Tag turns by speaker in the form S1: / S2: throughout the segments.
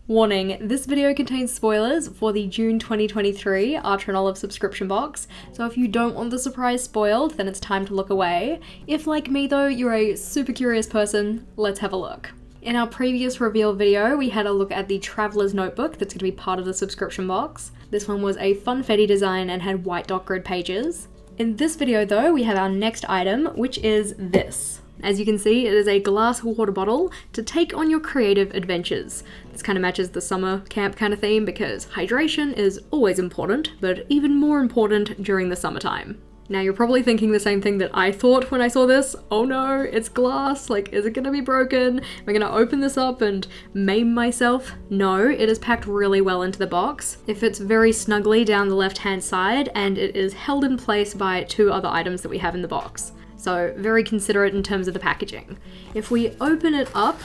S1: Warning, this video contains spoilers for the June 2023 Archer & Olive subscription box, so if you don't want the surprise spoiled, then it's time to look away. If, like me though, you're a super curious person, let's have a look. In our previous reveal video, we had a look at the Traveler's Notebook that's going to be part of the subscription box. This one was a funfetti design and had white dot grid pages. In this video though, we have our next item, which is this. As you can see, it is a glass water bottle to take on your creative adventures. This kind of matches the summer camp kind of theme because hydration is always important, but even more important during the summertime. Now you're probably thinking the same thing that I thought when I saw this. Oh no, it's glass, like is it gonna be broken? Am I gonna open this up and maim myself? No, it is packed really well into the box. It fits very snugly down the left hand side and it is held in place by two other items that we have in the box. So very considerate in terms of the packaging. If we open it up,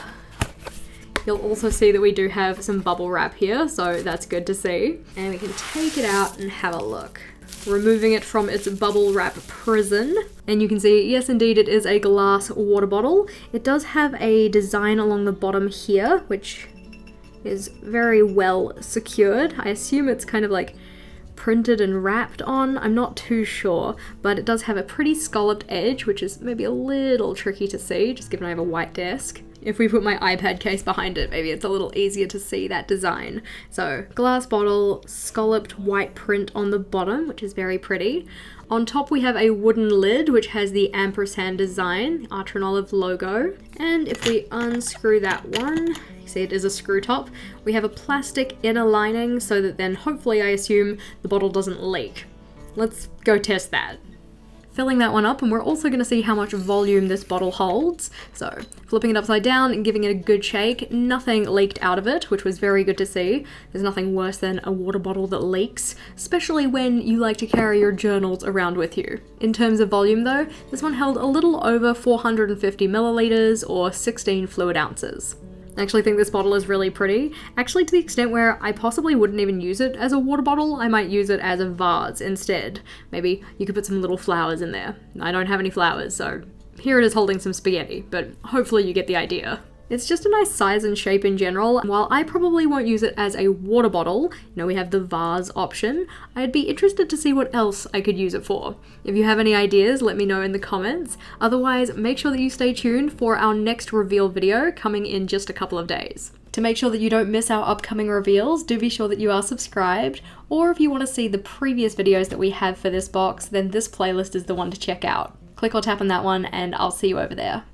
S1: you'll also see that we do have some bubble wrap here, so that's good to see. And we can take it out and have a look. Removing it from its bubble wrap prison. And you can see, yes indeed, it is a glass water bottle. It does have a design along the bottom here, which is very well secured. I assume it's kind of like printed and wrapped on, I'm not too sure, but it does have a pretty scalloped edge, which is maybe a little tricky to see, just given I have a white desk. If we put my iPad case behind it, maybe it's a little easier to see that design. So, glass bottle, scalloped white print on the bottom, which is very pretty. On top we have a wooden lid, which has the ampersand design, Archer & Olive logo. And if we unscrew that one, you see it is a screw top. We have a plastic inner lining so that then hopefully I assume the bottle doesn't leak. Let's go test that. Filling that one up, and we're also going to see how much volume this bottle holds. So flipping it upside down and giving it a good shake, nothing leaked out of it, which was very good to see. There's nothing worse than a water bottle that leaks, especially when you like to carry your journals around with you. In terms of volume though, this one held a little over 450 milliliters or 16 fluid ounces. I actually think this bottle is really pretty, actually to the extent where I possibly wouldn't even use it as a water bottle. I might use it as a vase instead. Maybe you could put some little flowers in there. I don't have any flowers, so here it is holding some spaghetti, but hopefully you get the idea. It's just a nice size and shape in general. While I probably won't use it as a water bottle, you know, we have the vase option, I'd be interested to see what else I could use it for. If you have any ideas, let me know in the comments. Otherwise, make sure that you stay tuned for our next reveal video coming in just a couple of days. To make sure that you don't miss our upcoming reveals, do be sure that you are subscribed, or if you want to see the previous videos that we have for this box, then this playlist is the one to check out. Click or tap on that one and I'll see you over there.